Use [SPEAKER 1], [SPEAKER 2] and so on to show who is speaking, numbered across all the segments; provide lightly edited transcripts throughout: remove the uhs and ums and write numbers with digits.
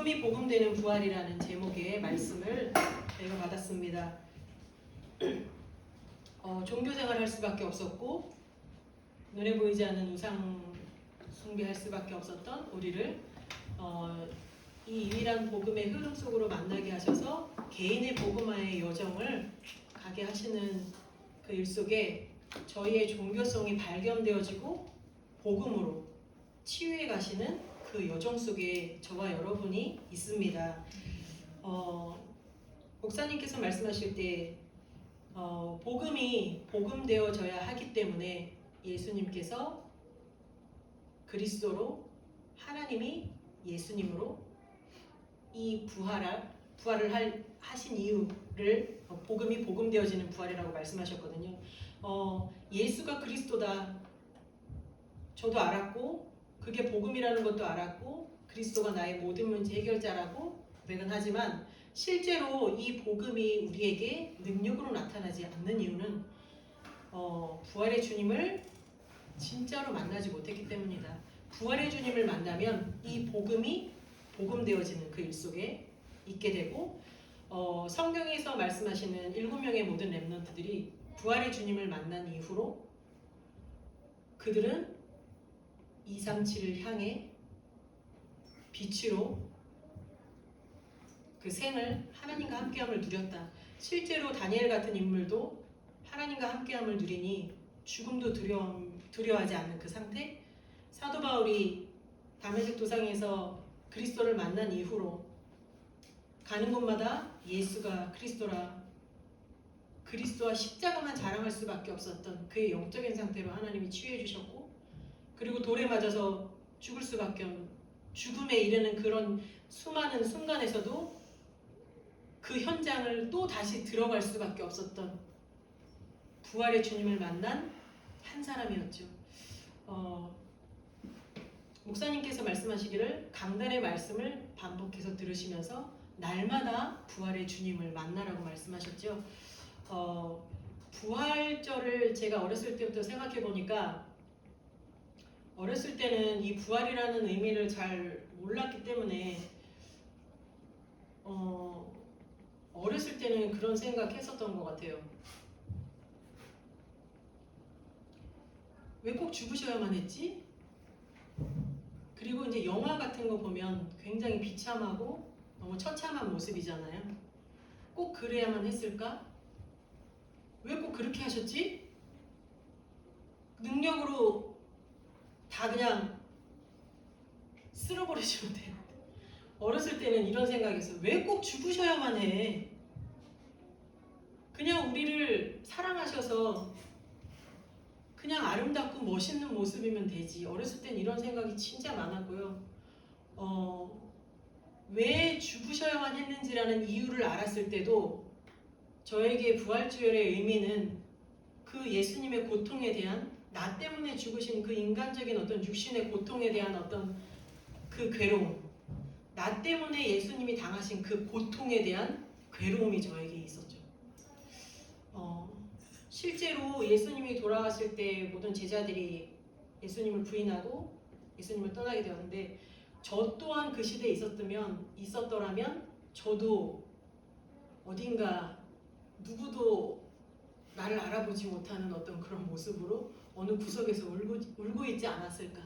[SPEAKER 1] 복음이 복음되는 부활이라는 제목의 말씀을 저희가 받았습니다. 종교생활 할 수밖에 없었고 눈에 보이지 않는 우상 숭배할 수밖에 없었던 우리를 이 유일한 복음의 흐름 속으로 만나게 하셔서 개인의 복음화의 여정을 가게 하시는 그 일 속에 저희의 종교성이 발견되어지고 복음으로 치유해 가시는 그 여정 속에 저와 여러분이 있습니다. 목사님께서 말씀하실 때 복음이 복음되어져야 하기 때문에 예수님께서 그리스도로 하나님이 예수님으로 이 부활을 하신 이유를 복음이 복음되어지는 부활이라고 말씀하셨거든요. 예수가 그리스도다. 저도 알았고 그게 복음이라는 것도 알았고 그리스도가 나의 모든 문제 해결자라고 고백은 하지만 실제로 이 복음이 우리에게 능력으로 나타나지 않는 이유는 부활의 주님을 진짜로 만나지 못했기 때문이다. 부활의 주님을 만나면 이 복음이 복음되어지는 그 일 속에 있게 되고 성경에서 말씀하시는 7명의 모든 렘넌트들이 부활의 주님을 만난 이후로 그들은 237을 향해 빛으로 그 생을 하나님과 함께함을 누렸다. 실제로 다니엘 같은 인물도 하나님과 함께함을 누리니 죽음도 두려워하지 않는 그 상태. 사도 바울이 다메섹 도상에서 그리스도를 만난 이후로 가는 곳마다 예수가 그리스도라, 그리스도와 십자가만 자랑할 수밖에 없었던 그의 영적인 상태로 하나님이 치유해 주셨고, 그리고 돌에 맞아서 죽을 수밖에 없는, 죽음에 이르는 그런 수많은 순간에서도 그 현장을 또 다시 들어갈 수밖에 없었던 부활의 주님을 만난 한 사람이었죠. 목사님께서 말씀하시기를 강단의 말씀을 반복해서 들으시면서 날마다 부활의 주님을 만나라고 말씀하셨죠. 부활절을 제가 어렸을 때부터 생각해 보니까 어렸을 때는 이 부활이라는 의미를 잘 몰랐기 때문에 어렸을 때는 그런 생각했었던 것 같아요. 왜 꼭 죽으셔야만 했지? 그리고 이제 영화 같은 거 보면 굉장히 비참하고 너무 처참한 모습이잖아요. 꼭 그래야만 했을까? 왜 꼭 그렇게 하셨지? 능력으로 다 그냥 쓸어버리시면 돼요. 어렸을 때는 이런 생각이었어요. 왜 꼭 죽으셔야만 해? 그냥 우리를 사랑하셔서 그냥 아름답고 멋있는 모습이면 되지. 어렸을 땐 이런 생각이 진짜 많았고요. 왜 죽으셔야만 했는지라는 이유를 알았을 때도 저에게 부활주일의 의미는 그 예수님의 고통에 대한, 나 때문에 죽으신 그 인간적인 어떤 육신의 고통에 대한 어떤 그 괴로움, 나 때문에 예수님이 당하신 그 고통에 대한 괴로움이 저에게 있었죠. 실제로 예수님이 돌아가실 때 모든 제자들이 예수님을 부인하고 예수님을 떠나게 되었는데, 저 또한 그 시대에 있었더라면 저도 어딘가 누구도 나를 알아보지 못하는 어떤 그런 모습으로 어느 구석에서 울고 있지 않았을까.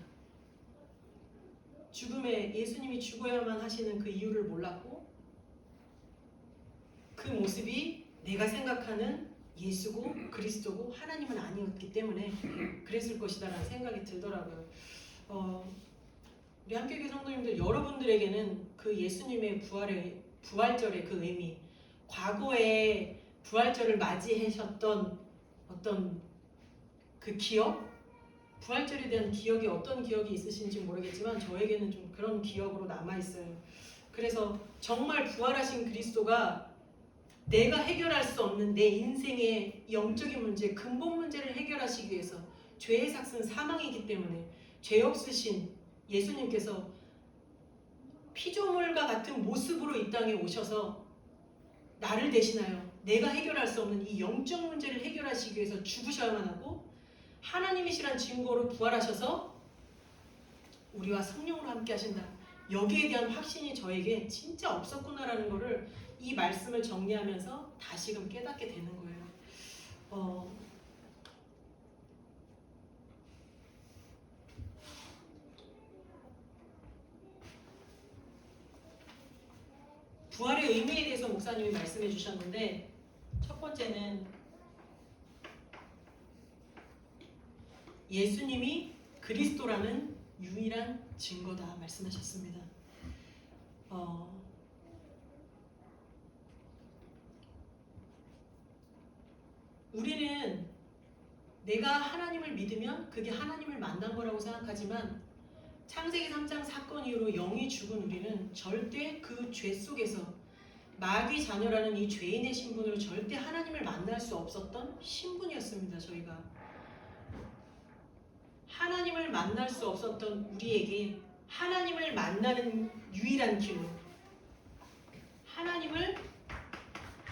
[SPEAKER 1] 죽음에 예수님이 죽어야만 하시는 그 이유를 몰랐고 그 모습이 내가 생각하는 예수고 그리스도고 하나님은 아니었기 때문에 그랬을 것이다라는 생각이 들더라고요. 우리 함께교회 성도님들, 여러분들에게는 그 예수님의 부활절의 그 의미, 과거에 부활절을 맞이하셨던 어떤 그 기억, 부활절에 대한 기억이 어떤 기억이 있으신지 모르겠지만 저에게는 좀 그런 기억으로 남아있어요. 그래서 정말 부활하신 그리스도가 내가 해결할 수 없는 내 인생의 영적인 문제, 근본 문제를 해결하시기 위해서, 죄의 삭은 사망이기 때문에 죄 없으신 예수님께서 피조물과 같은 모습으로 이 땅에 오셔서 나를 대신하여 내가 해결할 수 없는 이 영적 문제를 해결하시기 위해서 죽으셔야만 하고, 하나님이시란 증거로 부활하셔서 우리와 성령으로 함께 하신다. 여기에 대한 확신이 저에게 진짜 없었구나라는 거를 이 말씀을 정리하면서 다시금 깨닫게 되는 거예요. 부활의 의미에 대해서 목사님이 말씀해 주셨는데, 첫 번째는 예수님이 그리스도라는 유일한 증거다 말씀하셨습니다. 우리는 내가 하나님을 믿으면 그게 하나님을 만난 거라고 생각하지만, 창세기 3장 사건 이후로 영이 죽은 우리는 절대 그 죄 속에서 마귀 자녀라는 이 죄인의 신분으로 절대 하나님을 만날 수 없었던 신분이었습니다. 저희가 하나님을 만날 수 없었던 우리에게 하나님을 만나는 유일한 길로, 하나님을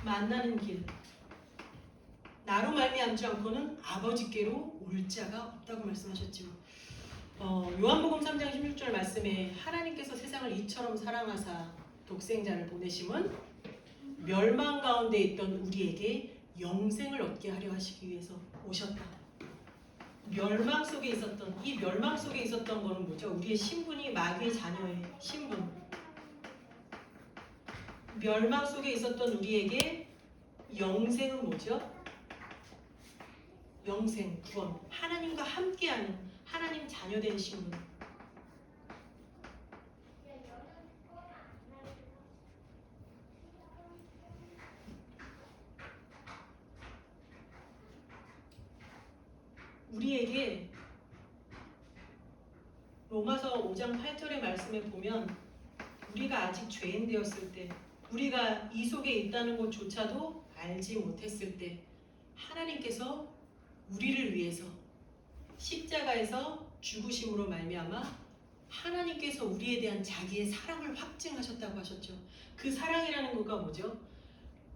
[SPEAKER 1] 만나는 길, 나로 말미암지 않고는 아버지께로 올 자가 없다고 말씀하셨죠. 요한복음 3장 16절 말씀에 하나님께서 세상을 이처럼 사랑하사 독생자를 보내심은 멸망 가운데 있던 우리에게 영생을 얻게 하려 하시기 위해서 오셨다. 멸망 속에 있었던, 이 멸망 속에 있었던 거는 뭐죠? 우리의 신분이 마귀의 자녀의 신분. 멸망 속에 있었던 우리에게 영생은 뭐죠? 영생, 구원, 하나님과 함께하는 하나님 자녀된 신분. 우리에게 로마서 5장 8절의 말씀에 보면, 우리가 아직 죄인 되었을 때, 우리가 이 속에 있다는 것조차도 알지 못했을 때, 하나님께서 우리를 위해서 십자가에서 죽으심으로 말미암아 하나님께서 우리에 대한 자기의 사랑을 확증하셨다고 하셨죠. 그 사랑이라는 거가 뭐죠?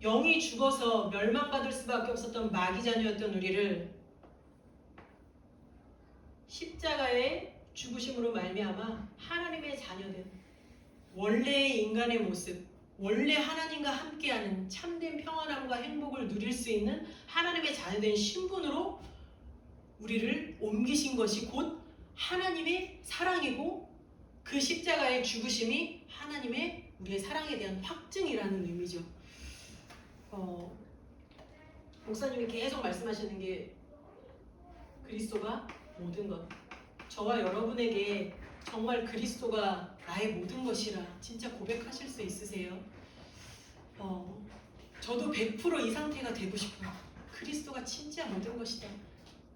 [SPEAKER 1] 영이 죽어서 멸망받을 수밖에 없었던 마귀 자녀였던 우리를 십자가의 죽으심으로 말미암아 하나님의 자녀된 원래의 인간의 모습, 원래 하나님과 함께하는 참된 평안함과 행복을 누릴 수 있는 하나님의 자녀된 신분으로 우리를 옮기신 것이 곧 하나님의 사랑이고, 그 십자가의 죽으심이 하나님의 우리의 사랑에 대한 확증이라는 의미죠. 목사님이 계속 말씀하시는 게 그리스도가 모든 것. 저와 여러분에게 정말 그리스도가 나의 모든 것이라 진짜 고백하실 수 있으세요? 저도 100% 이 상태가 되고 싶어요. 그리스도가 진짜 모든 것이다.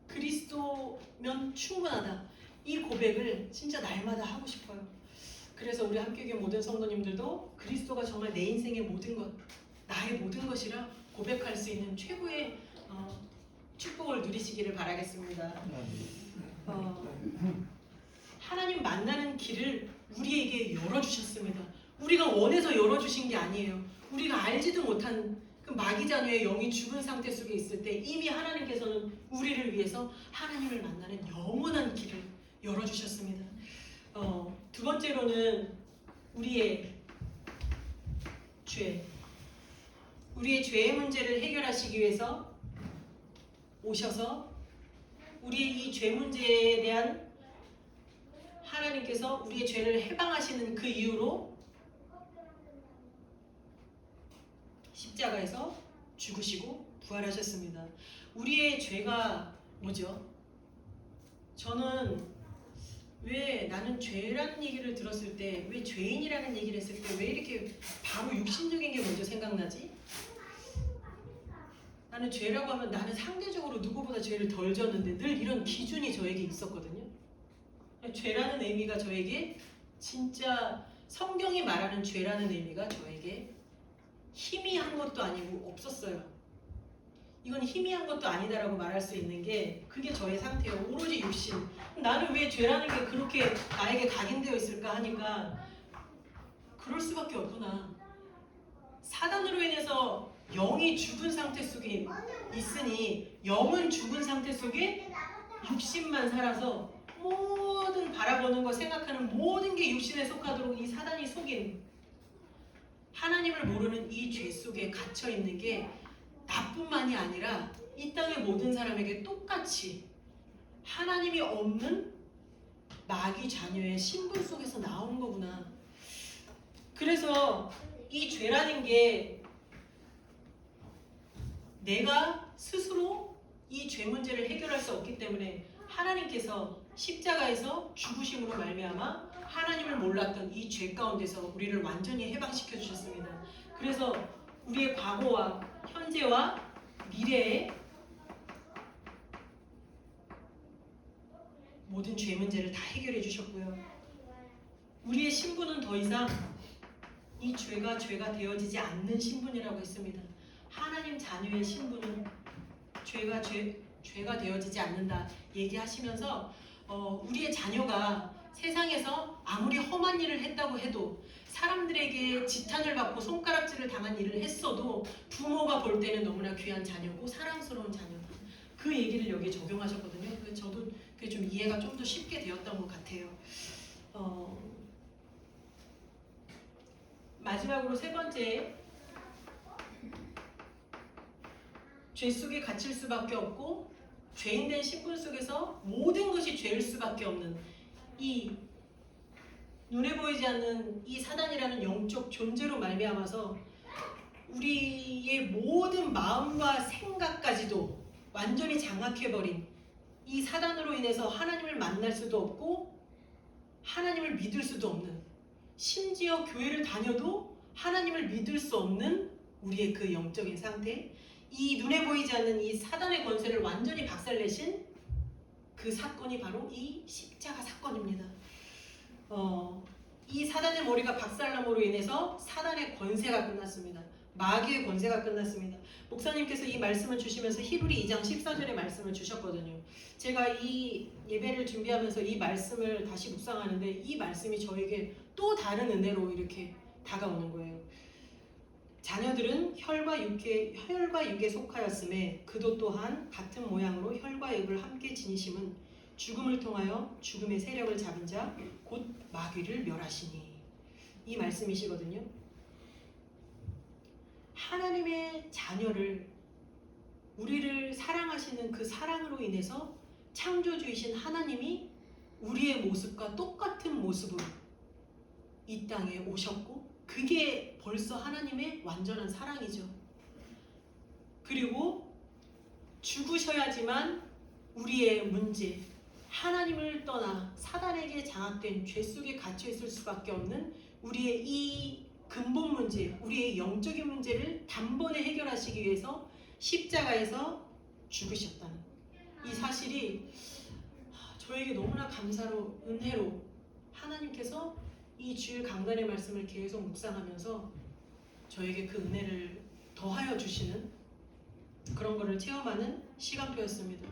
[SPEAKER 1] 그리스도면 충분하다. 이 고백을 진짜 날마다 하고 싶어요. 그래서 우리 함께교회 모든 성도님들도 그리스도가 정말 내 인생의 모든 것, 나의 모든 것이라 고백할 수 있는 최고의 축복을 누리시기를 바라겠습니다. 하나님 만나는 길을 우리에게 열어주셨습니다. 우리가 원해서 열어주신 게 아니에요. 우리가 알지도 못한 그 마귀 자녀의 영이 죽은 상태 속에 있을 때 이미 하나님께서는 우리를 위해서 하나님을 만나는 영원한 길을 열어주셨습니다. 두 번째로는 우리의 죄. 우리의 죄의 문제를 해결하시기 위해서 오셔서 우리의 이 죄 문제에 대한 하나님께서 우리의 죄를 해방하시는 그 이유로 십자가에서 죽으시고 부활하셨습니다. 우리의 죄가 뭐죠? 저는 왜 나는 죄라는 얘기를 들었을 때, 왜 죄인이라는 얘기를 했을 때 왜 이렇게 바로 육신적인 게 먼저 생각나지? 나는 죄라고 하면 나는 상대적으로 누구보다 죄를 덜 졌는데 늘 이런 기준이 저에게 있었거든요. 죄라는 의미가 저에게 진짜 성경이 말하는 죄라는 의미가 저에게 희미한 것도 아니고 없었어요. 이건 희미한 것도 아니다라고 말할 수 있는 게 그게 저의 상태예요. 오로지 육신. 나는 왜 죄라는 게 그렇게 나에게 각인되어 있을까 하니까 그럴 수밖에 없구나. 사단으로 인해서 영이 죽은 상태 속에 있으니 영은 죽은 상태 속에 육신만 살아서 모든 바라보는 것, 생각하는 모든 게 육신에 속하도록 이 사단이 속인 하나님을 모르는 이 죄 속에 갇혀 있는 게 나뿐만이 아니라 이 땅의 모든 사람에게 똑같이 하나님이 없는 마귀 자녀의 신분 속에서 나온 거구나. 그래서 이 죄라는 게 내가 스스로 이 죄 문제를 해결할 수 없기 때문에 하나님께서 십자가에서 죽으심으로 말미암아 하나님을 몰랐던 이 죄 가운데서 우리를 완전히 해방시켜 주셨습니다. 그래서 우리의 과거와 현재와 미래의 모든 죄 문제를 다 해결해 주셨고요. 우리의 신분은 더 이상 이 죄가 되어지지 않는 신분이라고 했습니다. 하나님 자녀의 신분은 죄가 되어지지 않는다 얘기하시면서 우리의 자녀가 세상에서 아무리 험한 일을 했다고 해도 사람들에게 지탄을 받고 손가락질을 당한 일을 했어도 부모가 볼 때는 너무나 귀한 자녀고 사랑스러운 자녀다. 그 얘기를 여기에 적용하셨거든요. 그래서 저도 그게 좀 이해가 좀 더 쉽게 되었던 것 같아요. 마지막으로 세 번째, 죄 속에 갇힐 수밖에 없고 죄인된 신분 속에서 모든 것이 죄일 수밖에 없는 이 눈에 보이지 않는 이 사단이라는 영적 존재로 말미암아서 우리의 모든 마음과 생각까지도 완전히 장악해버린 이 사단으로 인해서 하나님을 만날 수도 없고 하나님을 믿을 수도 없는, 심지어 교회를 다녀도 하나님을 믿을 수 없는 우리의 그 영적인 상태, 이 눈에 보이지 않는 이 사단의 권세를 완전히 박살내신 그 사건이 바로 이 십자가 사건입니다. 이 사단의 머리가 박살남으로 인해서 사단의 권세가 끝났습니다. 마귀의 권세가 끝났습니다. 목사님께서 이 말씀을 주시면서 히브리 2장 14절의 말씀을 주셨거든요. 제가 이 예배를 준비하면서 이 말씀을 다시 묵상하는데 이 말씀이 저에게 또 다른 은혜로 이렇게 다가오는 거예요. 자녀들은 혈과 육에 속하였음에 그도 또한 같은 모양으로 혈과 육을 함께 지니심은 죽음을 통하여 죽음의 세력을 잡은 자 곧 마귀를 멸하시니, 이 말씀이시거든요. 하나님의 자녀를, 우리를 사랑하시는 그 사랑으로 인해서 창조주이신 하나님이 우리의 모습과 똑같은 모습으로 이 땅에 오셨고, 그게 벌써 하나님의 완전한 사랑이죠. 그리고 죽으셔야지만 우리의 문제, 하나님을 떠나 사단에게 장악된 죄 속에 갇혀 있을 수밖에 없는 우리의 이 근본 문제, 우리의 영적인 문제를 단번에 해결하시기 위해서 십자가에서 죽으셨다는 이 사실이 저에게 너무나 감사로, 은혜로 하나님께서 이 주일 강단의 말씀을 계속 묵상하면서 저에게 그 은혜를 더하여 주시는 그런 거를 체험하는 시간표였습니다.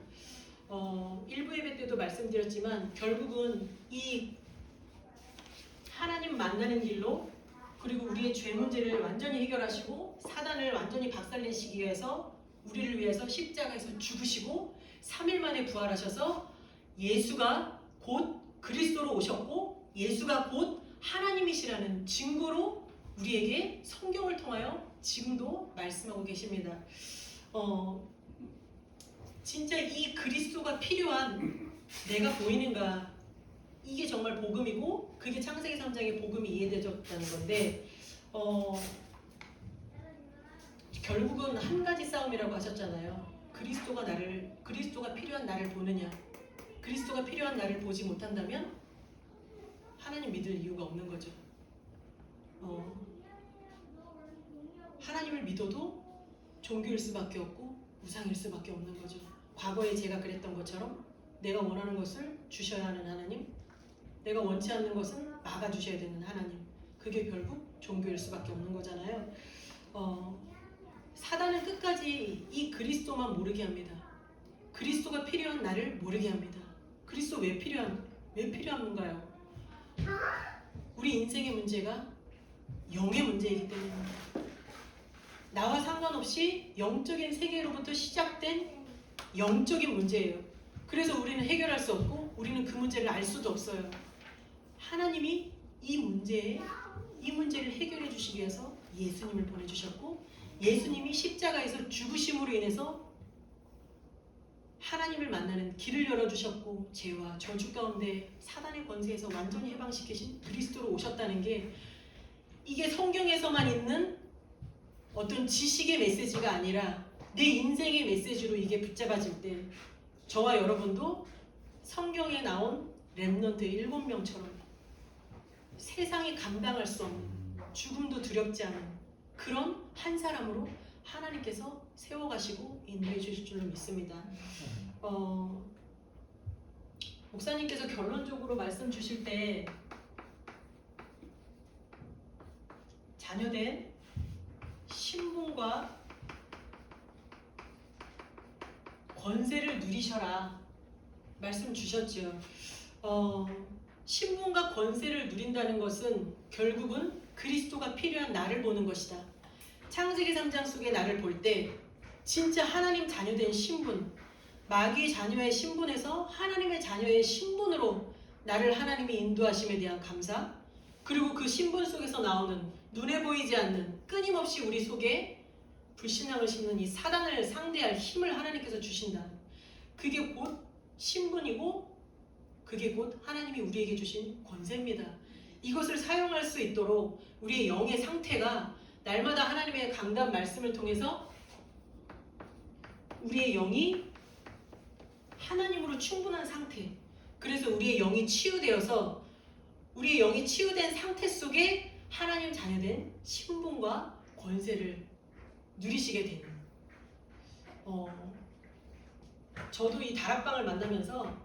[SPEAKER 1] 1부 예배 때도 말씀드렸지만 결국은 이 하나님 만나는 길로, 그리고 우리의 죄 문제를 완전히 해결하시고 사단을 완전히 박살내시기 위해서 우리를 위해서 십자가에서 죽으시고 3일 만에 부활하셔서 예수가 곧 그리스도로 오셨고 예수가 곧 하나님이시라는 증거로 우리에게 성경을 통하여 지금도 말씀하고 계십니다. 진짜 이 그리스도가 필요한 내가 보이는가, 이게 정말 복음이고 그게 창세기 3장의 복음이 이해되졌다는 건데, 결국은 한 가지 싸움이라고 하셨잖아요. 그리스도가 필요한 나를 보느냐, 그리스도가 필요한 나를 보지 못한다면 하나님 믿을 이유가 없는 거죠. 하나님을 믿어도 종교일 수밖에 없고 우상일 수밖에 없는 거죠. 과거에 제가 그랬던 것처럼 내가 원하는 것을 주셔야 하는 하나님, 내가 원치 않는 것은 막아주셔야 되는 하나님, 그게 결국 종교일 수밖에 없는 거잖아요. 사단은 끝까지 이 그리스도만 모르게 합니다. 그리스도가 필요한 나를 모르게 합니다. 그리스도 왜 필요한가요? 우리 인생의 문제가 영의 문제이기 때문입니다. 나와 상관없이 영적인 세계로부터 시작된 영적인 문제예요. 그래서 우리는 해결할 수 없고 우리는 그 문제를 알 수도 없어요. 하나님이 이 문제를 해결해 주시기 위해서 예수님을 보내주셨고, 예수님이 십자가에서 죽으심으로 인해서 하나님을 만나는 길을 열어주셨고, 죄와 저주 가운데 사단의 권세에서 완전히 해방시키신 그리스도로 오셨다는 게, 이게 성경에서만 있는 어떤 지식의 메시지가 아니라 내 인생의 메시지로 이게 붙잡아질 때, 저와 여러분도 성경에 나온 렘넌트 7명처럼 세상이 감당할 수 없는, 죽음도 두렵지 않은 그런 한 사람으로 하나님께서 세워가시고 인도해 주실 줄로 믿습니다. 목사님께서 결론적으로 말씀 주실 때 자녀된 신분과 권세를 누리셔라 말씀 주셨죠. 신분과 권세를 누린다는 것은 결국은 그리스도가 필요한 나를 보는 것이다. 창세기 3장 속의 나를 볼 때 진짜 하나님 자녀된 신분, 마귀의 자녀의 신분에서 하나님의 자녀의 신분으로 나를 하나님이 인도하심에 대한 감사, 그리고 그 신분 속에서 나오는 눈에 보이지 않는 끊임없이 우리 속에 불신앙을 심는 이 사단을 상대할 힘을 하나님께서 주신다. 그게 곧 신분이고, 그게 곧 하나님이 우리에게 주신 권세입니다. 이것을 사용할 수 있도록 우리의 영의 상태가 날마다 하나님의 강단 말씀을 통해서 우리의 영이 하나님으로 충분한 상태, 그래서 우리의 영이 치유되어서 우리의 영이 치유된 상태 속에 하나님 자녀된 신분과 권세를 누리시게 되는, 저도 이 다락방을 만나면서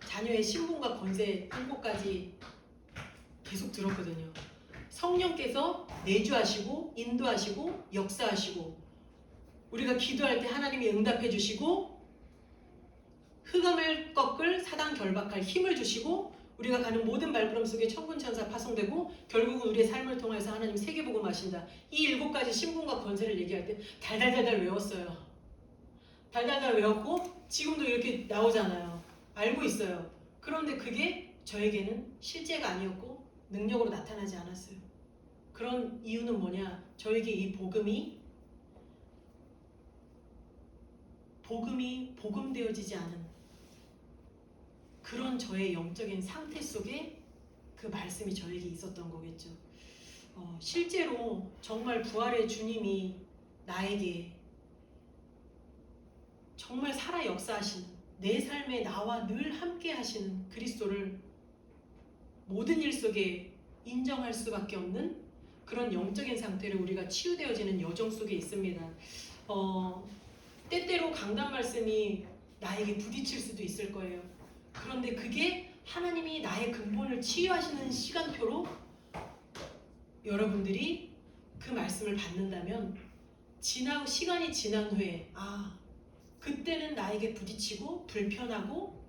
[SPEAKER 1] 자녀의 신분과 권세 7가지 계속 들었거든요. 성령께서 내주하시고 인도하시고 역사하시고, 우리가 기도할 때 하나님이 응답해 주시고, 흑암을 꺾을 사단 결박할 힘을 주시고, 우리가 가는 모든 발걸음 속에 천군 천사 파송되고, 결국은 우리의 삶을 통해서 하나님 세계복음 하신다. 이 7가지 신분과 권세를 얘기할 때 달달달달 외웠어요. 달달달 외웠고 지금도 이렇게 나오잖아요. 알고 있어요. 그런데 그게 저에게는 실제가 아니었고 능력으로 나타나지 않았어요. 그런 이유는 뭐냐? 저에게 이 복음이 복음되어지지 않은 그런 저의 영적인 상태 속에 그 말씀이 저에게 있었던 거겠죠. 실제로 정말 부활의 주님이 나에게 정말 살아 역사하시는, 내 삶에 나와 늘 함께 하시는 그리스도를 모든 일 속에 인정할 수밖에 없는 그런 영적인 상태를 우리가 치유되어지는 여정 속에 있습니다. 때때로 강단 말씀이 나에게 부딪힐 수도 있을 거예요. 그런데 그게 하나님이 나의 근본을 치유하시는 시간표로 여러분들이 그 말씀을 받는다면, 시간이 지난 후에 그때는 나에게 부딪히고 불편하고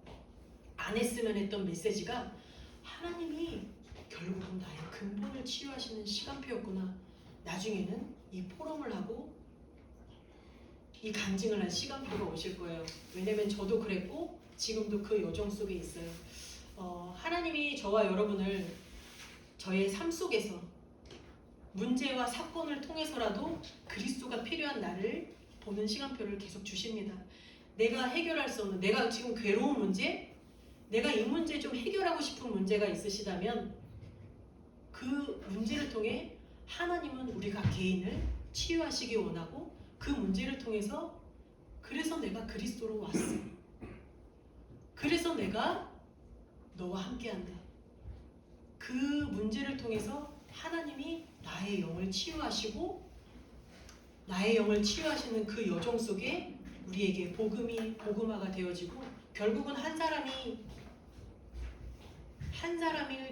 [SPEAKER 1] 안 했으면 했던 메시지가 하나님이 결국은 나의 근본을 치유하시는 시간표였구나. 나중에는 이 포럼을 하고 이 간증을 한 시간표가 오실 거예요. 왜냐면 저도 그랬고 지금도 그 여정 속에 있어요. 하나님이 저와 여러분을 저의 삶 속에서 문제와 사건을 통해서라도 그리스도가 필요한 나를 보는 시간표를 계속 주십니다. 내가 해결할 수 없는, 내가 지금 괴로운 문제, 내가 이 문제 좀 해결하고 싶은 문제가 있으시다면 그 문제를 통해 하나님은 우리가 개인을 치유하시기 원하고, 그 문제를 통해서 그래서 내가 그리스도로 왔어. 그래서 내가 너와 함께한다. 그 문제를 통해서 하나님이 나의 영을 치유하시고, 나의 영을 치유하시는 그 여정 속에 우리에게 복음이 복음화가 되어지고, 결국은 한 사람을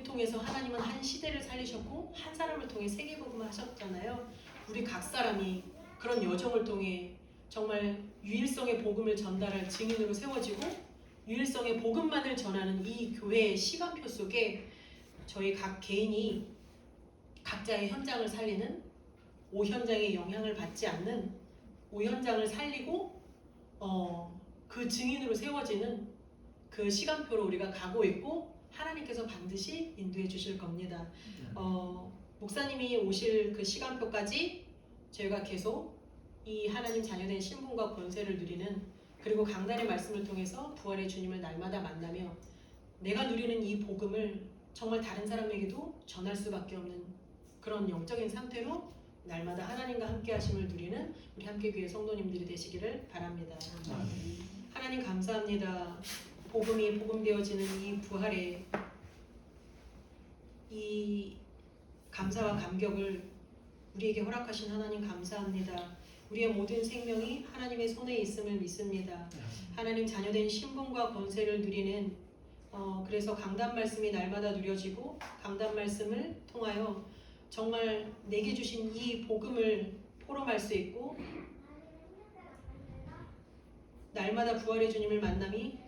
[SPEAKER 1] 통해서 하나님은 한 시대를 살리셨고, 한 사람을 통해 세계복음을 하셨잖아요. 우리 각 사람이 그런 여정을 통해 정말 유일성의 복음을 전달할 증인으로 세워지고, 유일성의 복음만을 전하는 이 교회의 시간표 속에 저희 각 개인이 각자의 현장을 살리는, 오현장의 영향을 받지 않는 오현장을 살리고 그 증인으로 세워지는 그 시간표로 우리가 가고 있고 하나님께서 반드시 인도해 주실 겁니다. 목사님이 오실 그 시간표까지 저희가 계속 이 하나님 자녀된 신분과 권세를 누리는, 그리고 강단의 말씀을 통해서 부활의 주님을 날마다 만나며 내가 누리는 이 복음을 정말 다른 사람에게도 전할 수밖에 없는 그런 영적인 상태로 날마다 하나님과 함께 하심을 누리는 우리 함께교회 성도님들이 되시기를 바랍니다. 하나님 감사합니다. 복음이 복음되어지는 이 부활에 이 감사와 감격을 우리에게 허락하신 하나님 감사합니다. 우리의 모든 생명이 하나님의 손에 있음을 믿습니다. 하나님 자녀된 신분과 권세를 누리는 그래서 강단 말씀이 날마다 누려지고 강단 말씀을 통하여 정말 내게 주신 이 복음을 포럼할 수 있고 날마다 부활의 주님을 만남이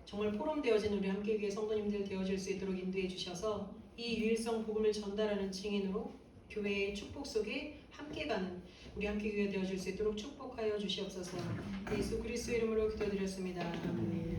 [SPEAKER 1] 정말 포럼되어진 우리 함께교회 성도님들 되어질 수 있도록 인도해 주셔서 이 유일성 복음을 전달하는 증인으로 교회의 축복 속에 함께 가는 우리 함께교회 되어질 수 있도록 축복하여 주시옵소서. 예수 그리스도 이름으로 기도드렸습니다. 아멘.